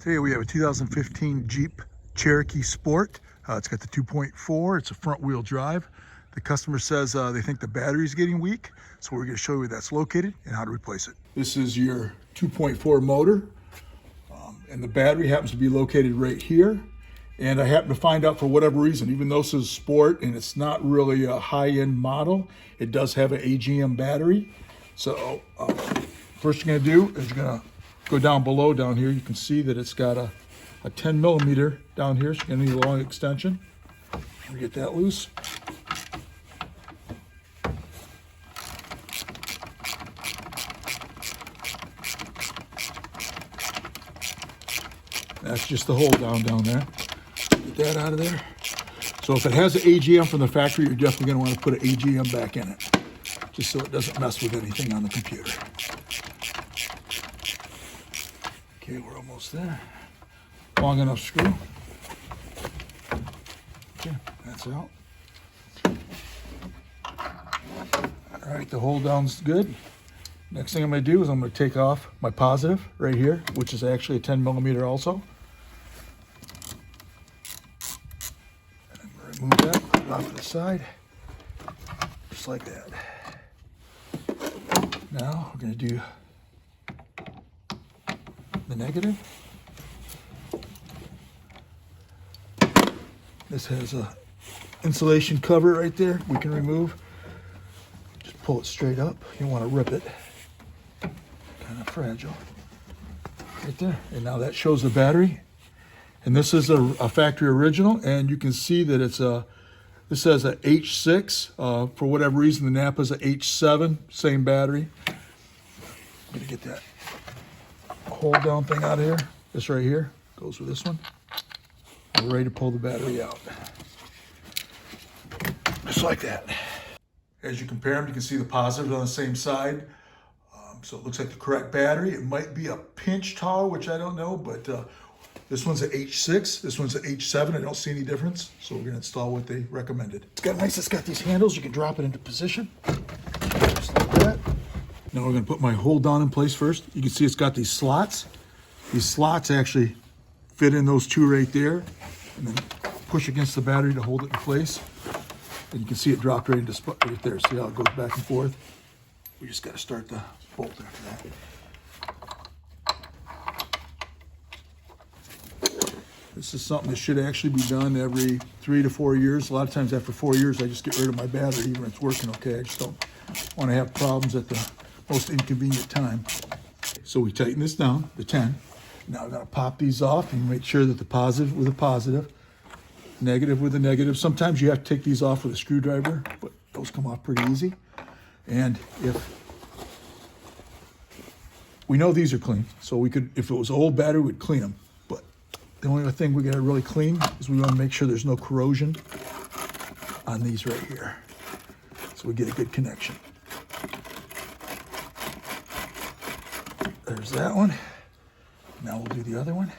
Today we have a 2015 Jeep Cherokee Sport. It's got the 2.4, it's a front wheel drive. The customer says they think the battery is getting weak, so we're going to show you where that's located and how to replace it. This is your 2.4 motor, and the battery happens to be located right here. And I happen to find out, for whatever reason, even though this is Sport and it's not really a high-end model, it does have an AGM battery. So first you're going to do is you're going to go down below down here. You can see that it's got a 10 millimeter down here, so you're going to need a long extension. We get that loose. That's just the hole down there. Get that out of there. So if it has an AGM from the factory, you're definitely going to want to put an AGM back in it, just so it doesn't mess with anything on the computer. Okay, we're almost there. Long enough screw. Okay, that's out. All right, the hold down's good. Next thing I'm going to do is I'm going to take off my positive right here, which is actually a 10 millimeter also. And I'm going to remove that, put it off to the side, just like that. Now we're going to do the negative. This has a insulation cover right there we can remove. Just pull it straight up. You don't want to rip it. Kind of fragile. Right there. And now that shows the battery. And this is a factory original, and you can see that it's this says a H6. For whatever reason, the Napa's a H7, same battery. I'm gonna get that hold down thing out of here. This right here goes with this one. We're ready to pull the battery out. Just like that. As you compare them, you can see the positives on the same side. So it looks like the correct battery. It might be a pinch taller, which I don't know, but this one's an H6, this one's an H7. I don't see any difference. So we're gonna install what they recommended. It's got these handles. You can drop it into position, just like that. Now we're gonna put my hold down in place first. You can see it's got these slots. These slots actually fit in those two right there, and then push against the battery to hold it in place. And you can see it dropped right into spot right there. See how it goes back and forth? We just got to start the bolt after that. This is something that should actually be done every 3 to 4 years. A lot of times after 4 years, I just get rid of my battery, even if it's working okay. I just don't want to have problems at the most inconvenient time. So we tighten this down, the 10. Now we're going to pop these off and make sure that the positive with a positive, negative with a negative. Sometimes you have to take these off with a screwdriver, but those come off pretty easy. And if we know these are clean, so we could, if it was old battery, we'd clean them. But the only thing we got to really clean is we want to make sure there's no corrosion on these right here, so we get a good connection. There's that one. Now we'll do the other one.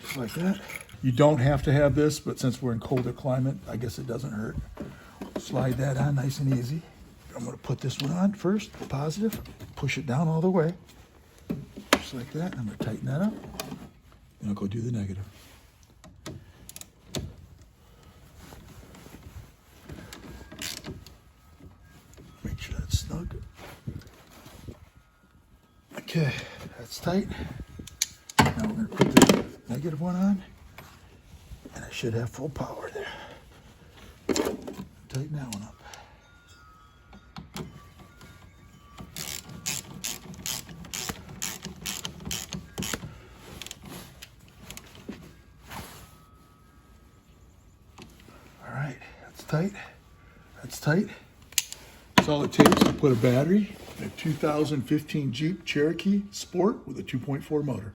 Just like that. You don't have to have this, but since we're in colder climate, I guess it doesn't hurt. Slide that on nice and easy. I'm gonna put this one on first, positive, push it down all the way. Just like that. I'm gonna tighten that up, and I'll go do the negative. Make sure that's snug. Okay, that's tight. Now we're going to put the negative one on, and I should have full power there. Tighten that one up. All right, that's tight. That's tight. That's all it takes to put a battery in a 2015 Jeep Cherokee Sport with a 2.4 motor.